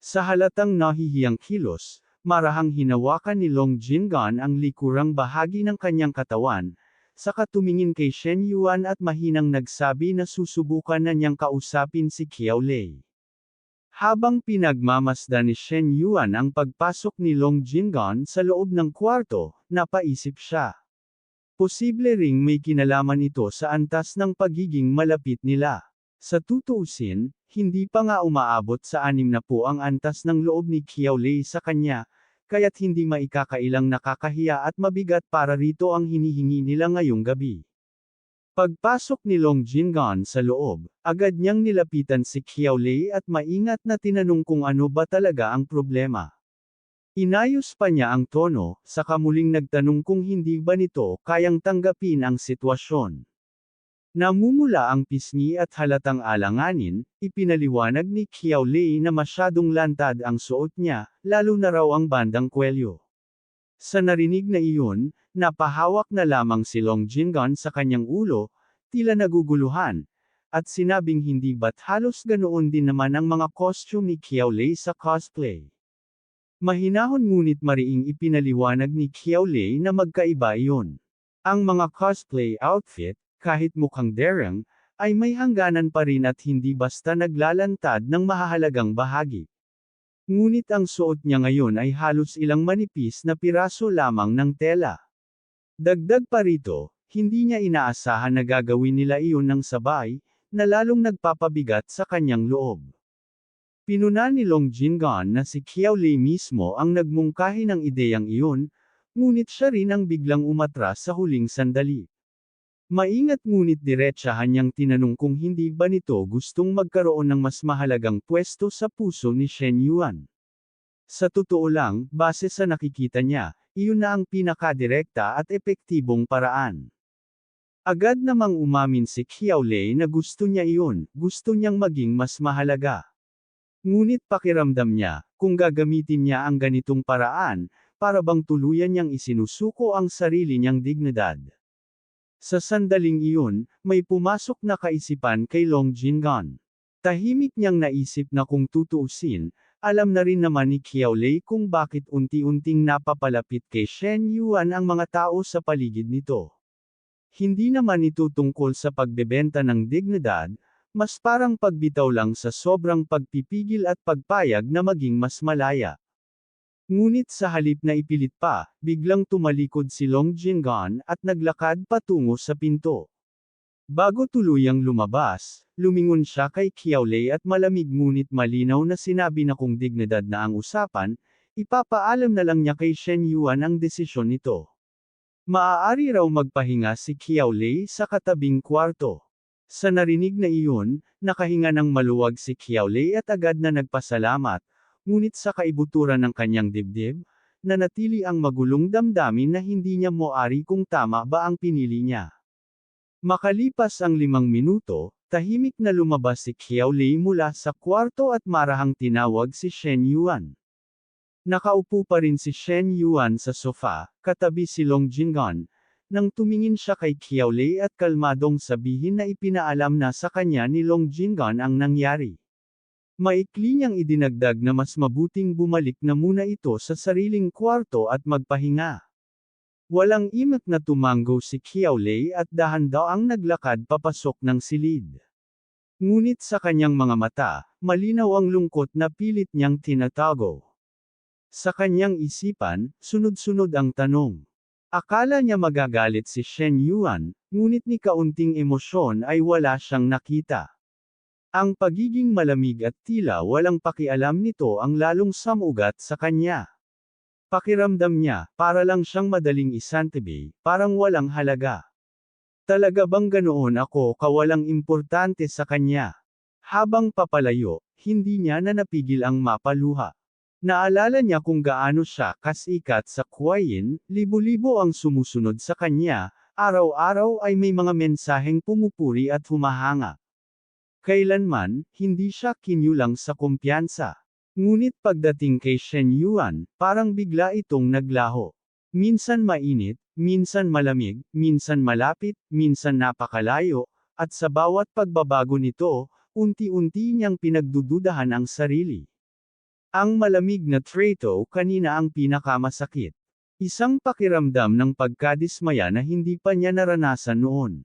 Sa halatang nahihiyang kilos, marahang hinawakan ni Long Jingan ang likurang bahagi ng kanyang katawan, saka tumingin kay Shen Yuan at mahinang nagsabi na susubukan na niyang kausapin si Qiao Lei. Habang pinagmamasdan ni Shen Yuan ang pagpasok ni Long Jingan sa loob ng kwarto, napaisip siya. Posible ring may kinalaman ito sa antas ng pagiging malapit nila. Sa tutuusin, hindi pa nga umaabot sa 60 ang antas ng loob ni Qiao Lei sa kanya, kaya't hindi maikakailang nakakahiya at mabigat para rito ang hinihingi nila ngayong gabi. Pagpasok ni Long Jingan sa loob, agad niyang nilapitan si Qiao Lei at maingat na tinanong kung ano ba talaga ang problema. Inayos pa niya ang tono, saka muling nagtanong kung hindi ba nito kayang tanggapin ang sitwasyon. Namumula ang pisngi at halatang alanganin, ipinaliwanag ni Qiao Lei na masyadong lantad ang suot niya, lalo na raw ang bandang kwelyo. Sa narinig na iyon, napahawak na lamang si Long Jingan sa kanyang ulo, tila naguguluhan, at sinabing hindi ba't halos ganoon din naman ang mga costume ni Qiao Lei sa cosplay. Mahinahon ngunit mariing ipinaliwanag ni Qiao Lei na magkaiba iyon. Ang mga cosplay outfit, kahit mukhang daring, ay may hangganan pa rin at hindi basta naglalantad ng mahahalagang bahagi. Ngunit ang suot niya ngayon ay halos ilang manipis na piraso lamang ng tela. Dagdag pa rito, hindi niya inaasahan na gagawin nila iyon ng sabay, na lalong nagpapabigat sa kanyang loob. Pinuna ni Long Jingan na si Qiao Lei mismo ang nagmungkahi ng ideyang iyon, ngunit siya rin ang biglang umatras sa huling sandali. Maingat ngunit diretsahan niyang tinanong kung hindi ba nito gustong magkaroon ng mas mahalagang pwesto sa puso ni Shen Yuan. Sa totoo lang, base sa nakikita niya, iyon na ang pinakadirekta at epektibong paraan. Agad namang umamin si Qiao Lei na gusto niya iyon, gusto niyang maging mas mahalaga. Ngunit pakiramdam niya, kung gagamitin niya ang ganitong paraan, para bang tuluyan niyang isinusuko ang sarili niyang dignidad. Sa sandaling iyon, may pumasok na kaisipan kay Long Jingan. Tahimik niyang naisip na kung tutuusin, alam na rin naman ni Qiao Lei kung bakit unti-unting napapalapit kay Shen Yuan ang mga tao sa paligid nito. Hindi naman ito tungkol sa pagbebenta ng dignidad, mas parang pagbitaw lang sa sobrang pagpipigil at pagpayag na maging mas malaya. Ngunit sa halip na ipilit pa, biglang tumalikod si Long Jingan at naglakad patungo sa pinto. Bago tuluyang lumabas, lumingon siya kay Qiao Lei at malamig ngunit malinaw na sinabi na kung dignidad na ang usapan, ipapaalam na lang niya kay Shen Yuan ang desisyon nito. Maaari raw magpahinga si Qiao Lei sa katabing kwarto. Sa narinig na iyon, nakahinga ng maluwag si Qiao Lei at agad na nagpasalamat, ngunit sa kaibuturan ng kanyang dibdib, nanatili ang magulong damdamin na hindi niya moari kung tama ba ang pinili niya. Makalipas ang 5 minuto, tahimik na lumabas si Qiao Lei mula sa kwarto at marahang tinawag si Shen Yuan. Nakaupo pa rin si Shen Yuan sa sofa, katabi si Long Jingan, nang tumingin siya kay Qiao Lei at kalmadong sabihin na ipinaalam na sa kanya ni Long Jingan ang nangyari. Maikli niyang idinagdag na mas mabuting bumalik na muna ito sa sariling kwarto at magpahinga. Walang imak na tumanggo si Qiao Lei at dahan-daang naglakad papasok ng silid. Ngunit sa kanyang mga mata, malinaw ang lungkot na pilit niyang tinatago. Sa kanyang isipan, sunod-sunod ang tanong. Akala niya magagalit si Shen Yuan, ngunit ni kaunting emosyon ay wala siyang nakita. Ang pagiging malamig at tila walang pakialam nito ang lalong samugat sa kanya. Pakiramdam niya, para lang siyang madaling isantabi, parang walang halaga. Talaga bang ganoon ako kawalang importante sa kanya? Habang papalayo, hindi niya na napigil ang mapaluha. Naalala niya kung gaano siya kasikat sa Kuwayin, libo-libo ang sumusunod sa kanya, araw-araw ay may mga mensaheng pumupuri at humahanga. Kailanman, hindi siya kinyulang sa kumpiyansa. Ngunit pagdating kay Shen Yuan, parang bigla itong naglaho. Minsan mainit, minsan malamig, minsan malapit, minsan napakalayo, at sa bawat pagbabago nito, unti-unti niyang pinagdududahan ang sarili. Ang malamig na trato kanina ang pinakamasakit. Isang pakiramdam ng pagkadismaya na hindi pa niya naranasan noon.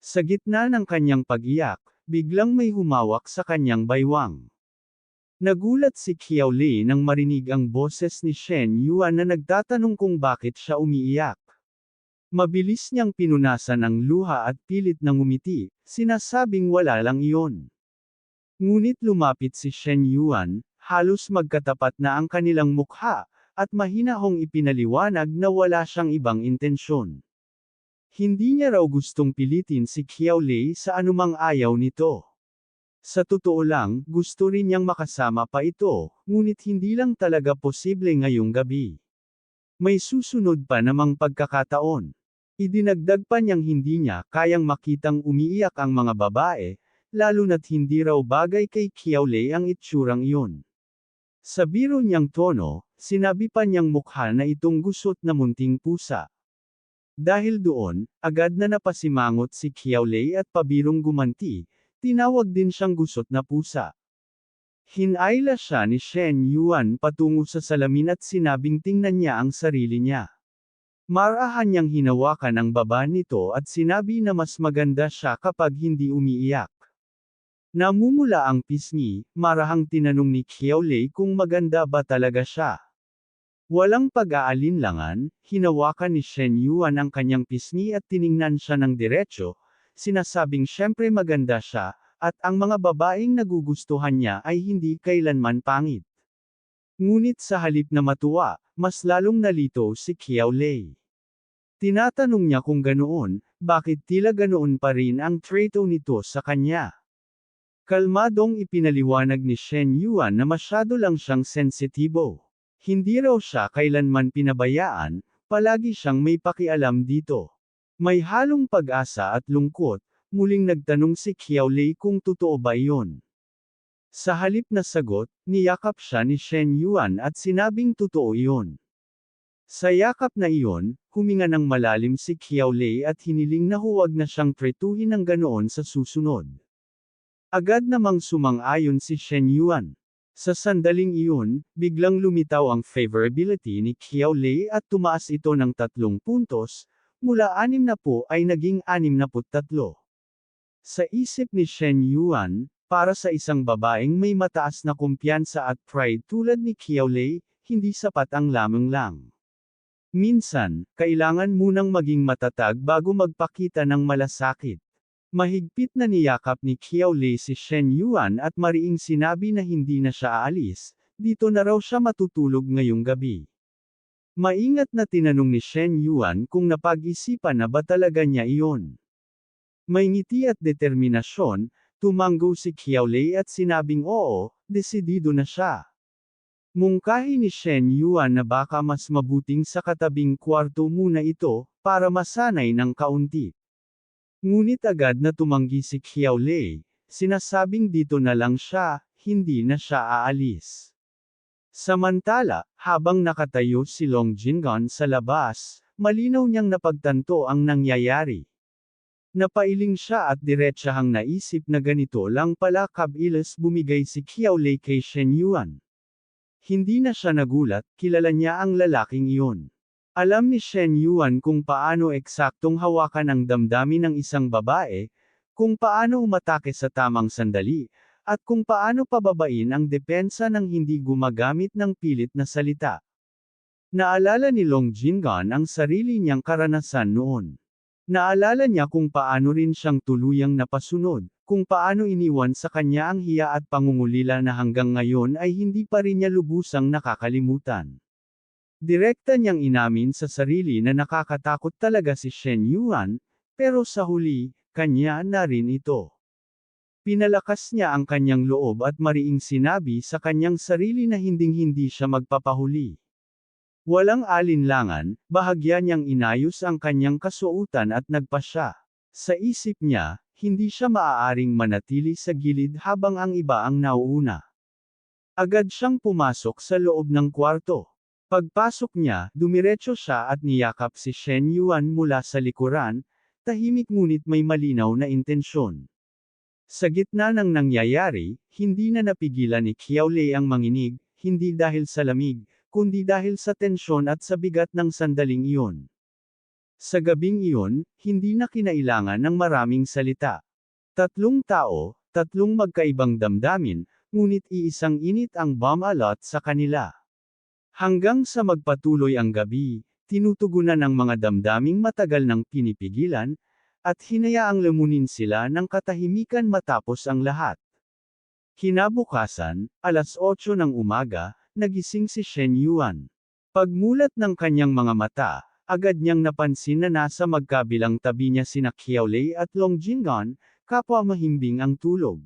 Sa gitna ng kanyang pag-iyak, biglang may humawak sa kanyang baywang. Nagulat si Qiao Lei nang marinig ang boses ni Shen Yuan na nagtatanong kung bakit siya umiiyak. Mabilis niyang pinunasan ang luha at pilit na ngumiti, sinasabing wala lang iyon. Ngunit lumapit si Shen Yuan, halos magkatapat na ang kanilang mukha, at mahinahong ipinaliwanag na wala siyang ibang intensyon. Hindi niya raw gustong pilitin si Qiao Lei sa anumang ayaw nito. Sa totoo lang, gusto rin niyang makasama pa ito, ngunit hindi lang talaga posible ngayong gabi. May susunod pa namang pagkakataon. Idinagdag pa niyang hindi niya kayang makitang umiiyak ang mga babae, lalo na't hindi raw bagay kay Qiao Lei ang itsurang iyon. Sa biro niyang tono, sinabi pa niyang mukha na itong gusot na munting pusa. Dahil doon, agad na napasimangot si Qiao Lei at pabirong gumanti, tinawag din siyang gusot na pusa. Hinayla siya ni Shen Yuan patungo sa salamin at sinabing tingnan niya ang sarili niya. Marahan niyang hinawakan ang baba nito at sinabi na mas maganda siya kapag hindi umiiyak. Namumula ang pisngi, marahang tinanong ni Qiao Lei kung maganda ba talaga siya. Walang pag-aalinlangan, hinawakan ni Shen Yuan ang kanyang pisngi at tiningnan siya ng diretso, sinasabing syempre maganda siya, at ang mga babaeng nagugustuhan niya ay hindi kailanman pangit. Ngunit sa halip na matuwa, mas lalong nalito si Qiao Lei. Tinatanong niya kung ganoon, bakit tila ganoon pa rin ang trato nito sa kanya. Kalmadong ipinaliwanag ni Shen Yuan na masyado lang siyang sensitibo. Hindi raw siya kailanman pinabayaan, palagi siyang may pakialam dito. May halong pag-asa at lungkot, muling nagtanong si Qiao Lei kung totoo ba iyon. Sa halip na sagot, niyakap siya ni Shen Yuan at sinabing totoo iyon. Sa yakap na iyon, huminga ng malalim si Qiao Lei at hiniling na huwag na siyang tretuhin ng ganoon sa susunod. Agad namang sumang-ayon si Shen Yuan. Sa sandaling iyon, biglang lumitaw ang favorability ni Qiao Lei at tumaas ito ng 3 puntos, mula 60 ay naging 63. Sa isip ni Shen Yuan, para sa isang babaeng may mataas na kumpiyansa at pride tulad ni Qiao Lei, hindi sapat ang lamang lang. Minsan, kailangan munang maging matatag bago magpakita ng malasakit. Mahigpit na niyakap ni Qiao Lei si Shen Yuan at mariing sinabi na hindi na siya aalis, dito na raw siya matutulog ngayong gabi. Maingat na tinanong ni Shen Yuan kung napag-isipan na ba talaga niya iyon. May ngiti at determinasyon, tumango si Qiao Lei at sinabing oo, desidido na siya. Mungkahi ni Shen Yuan na baka mas mabuting sa katabing kwarto muna ito, para masanay ng kaunti. Ngunit agad na tumanggi si Qiao Lei, sinasabing dito na lang siya, hindi na siya aalis. Samantala, habang nakatayo si Long Jinggan sa labas, malinaw niyang napagtanto ang nangyayari. Napailing siya at diretsahang naisip na ganito lang pala kabilis bumigay si Qiao Lei kay Shen Yuan. Hindi na siya nagulat, kilala niya ang lalaking iyon. Alam ni Shen Yuan kung paano eksaktong hawakan ang damdamin ng isang babae, kung paano umatake sa tamang sandali, at kung paano pababain ang depensa ng hindi gumagamit ng pilit na salita. Naalala ni Long Jinggan ang sarili niyang karanasan noon. Naalala niya kung paano rin siyang tuluyang napasunod, kung paano iniwan sa kanya ang hiya at pangungulila na hanggang ngayon ay hindi pa rin niya lubusang nakakalimutan. Direkta niyang inamin sa sarili na nakakatakot talaga si Shen Yuan, pero sa huli, kanya na rin ito. Pinalakas niya ang kanyang loob at mariing sinabi sa kanyang sarili na hinding-hindi siya magpapahuli. Walang alinlangan, bahagya niyang inayos ang kanyang kasuotan at nagpasya. Sa isip niya, hindi siya maaaring manatili sa gilid habang ang iba ang nauuna. Agad siyang pumasok sa loob ng kwarto. Pagpasok niya, dumiretso siya at niyakap si Shen Yuan mula sa likuran, tahimik ngunit may malinaw na intensyon. Sa gitna ng nangyayari, hindi na napigilan ni Qiao Lei ang manginig, hindi dahil sa lamig, kundi dahil sa tensyon at sa bigat ng sandaling iyon. Sa gabing iyon, hindi na kinailangan ng maraming salita. Tatlong tao, tatlong magkaibang damdamin, ngunit iisang init ang bomb alert sa kanila. Hanggang sa magpatuloy ang gabi, tinutugunan ng mga damdaming matagal nang pinipigilan, at hinayaang lamunin sila ng katahimikan matapos ang lahat. Kinabukasan, alas 8 ng umaga, nagising si Shen Yuan. Pagmulat ng kanyang mga mata, agad niyang napansin na nasa magkabilang tabi niya sina Qiaolei at Long Jinggan, kapwa mahimbing ang tulog.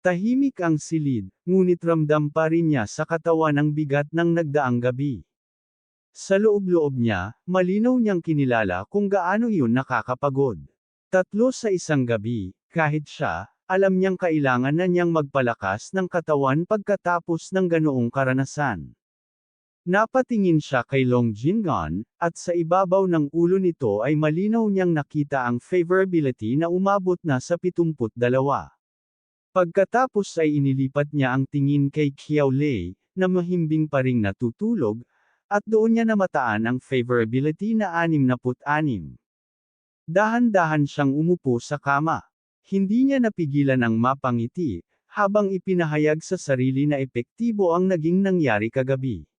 Tahimik ang silid, ngunit ramdam pa rin niya sa katawan ang bigat ng nagdaang gabi. Sa loob-loob niya, malinaw niyang kinilala kung gaano iyon nakakapagod. 3 sa isang gabi, kahit siya, alam niyang kailangan na niyang magpalakas ng katawan pagkatapos ng ganoong karanasan. Napatingin siya kay Long Jinggan, at sa ibabaw ng ulo nito ay malinaw niyang nakita ang favorability na umabot na sa 72. Pagkatapos ay inilipat niya ang tingin kay Qiaolei, na mahimbing pa ring natutulog, at doon niya namataan ang favorability na 66. Dahan-dahan siyang umupo sa kama. Hindi niya napigilan ang mapangiti, habang ipinahayag sa sarili na epektibo ang naging nangyari kagabi.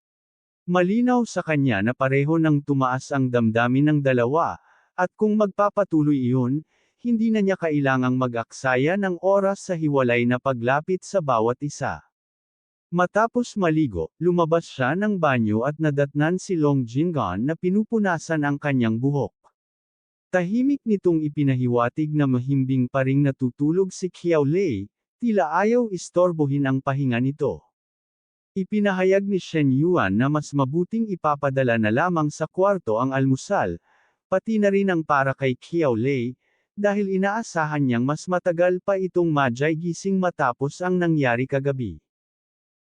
Malinaw sa kanya na pareho nang tumaas ang damdamin ng dalawa, at kung magpapatuloy iyon, hindi na niya kailangang mag-aksaya ng oras sa hiwalay na paglapit sa bawat isa. Matapos maligo, lumabas siya ng banyo at nadatnan si Long Jinggan na pinupunasan ang kanyang buhok. Tahimik nitong ipinahiwatig na mahimbing pa ring natutulog si Qiaolei, tila ayaw istorbohin ang pahinga nito. Ipinahayag ni Shen Yuan na mas mabuting ipapadala na lamang sa kwarto ang almusal, pati na rin ang para kay Qiaolei, dahil inaasahan niyang mas matagal pa itong majay gising matapos ang nangyari kagabi.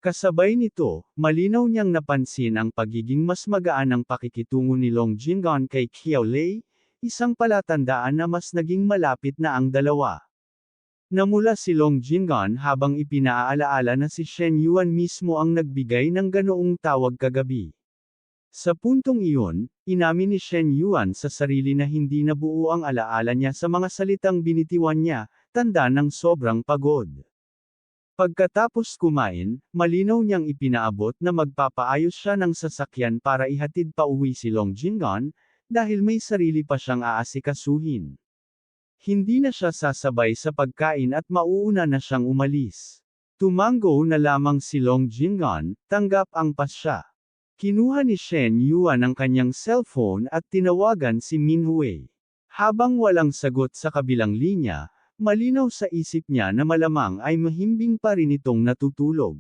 Kasabay nito, malinaw niyang napansin ang pagiging mas magaan ng pakikitungo ni Long Jinggan kay Qiaolei, isang palatandaan na mas naging malapit na ang dalawa. Namula si Long Jinggan habang ipinaaalaala na si Shen Yuan mismo ang nagbigay ng ganoong tawag kagabi. Sa puntong iyon, inamin ni Shen Yuan sa sarili na hindi nabuo ang alaala niya sa mga salitang binitiwan niya, tanda ng sobrang pagod. Pagkatapos kumain, malinaw niyang ipinaabot na magpapaayos siya ng sasakyan para ihatid pa uwi si Long Jinggan, dahil may sarili pa siyang aasikasuhin. Hindi na siya sasabay sa pagkain at mauuna na siyang umalis. Tumango na lamang si Long Jinggan, tanggap ang pasya. Kinuha ni Shen Yuan ang kanyang cellphone at tinawagan si Min Hui. Habang walang sagot sa kabilang linya, malinaw sa isip niya na malamang ay mahimbing pa rin itong natutulog.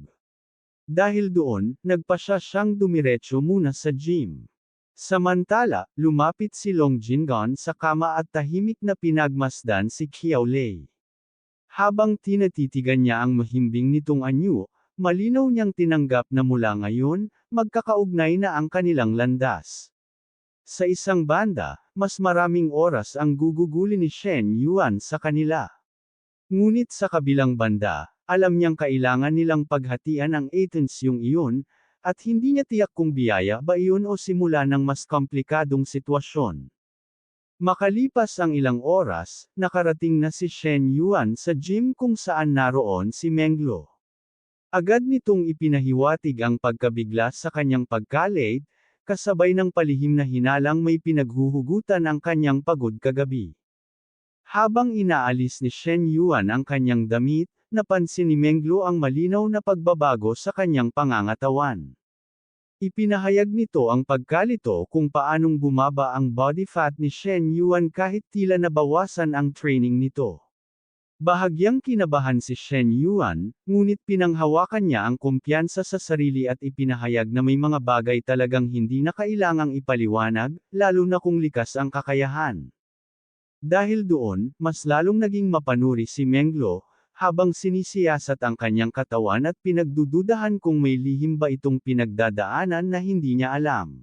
Dahil doon, nagpasya siyang dumiretso muna sa gym. Samantala, lumapit si Long Jinggan sa kama at tahimik na pinagmasdan si Qiaolei. Habang tinatitigan niya ang mahimbing nitong anyo, malinaw niyang tinanggap na mula ngayon, magkakaugnay na ang kanilang landas. Sa isang banda, mas maraming oras ang guguguli ni Shen Yuan sa kanila. Ngunit sa kabilang banda, alam niyang kailangan nilang paghatian ang atensyong iyon, at hindi niya tiyak kung biyaya ba iyon o simula ng mas komplikadong sitwasyon. Makalipas ang ilang oras, nakarating na si Shen Yuan sa gym kung saan naroon si Menglo. Agad nitong ipinahiwatig ang pagkabigla sa kanyang pagka-late, kasabay ng palihim na hinalang may pinaghuhugutan ang kanyang pagod kagabi. Habang inaalis ni Shen Yuan ang kanyang damit, napansin ni Menglo ang malinaw na pagbabago sa kanyang pangangatawan. Ipinahayag nito ang pagkalito kung paanong bumaba ang body fat ni Shen Yuan kahit tila nabawasan ang training nito. Bahagyang kinabahan si Shen Yuan, ngunit pinanghawakan niya ang kumpiyansa sa sarili at ipinahayag na may mga bagay talagang hindi na kailangang ipaliwanag, lalo na kung likas ang kakayahan. Dahil doon, mas lalong naging mapanuri si Menglo, habang sinisiyasat ang kanyang katawan at pinagdududahan kung may lihim ba itong pinagdadaanan na hindi niya alam.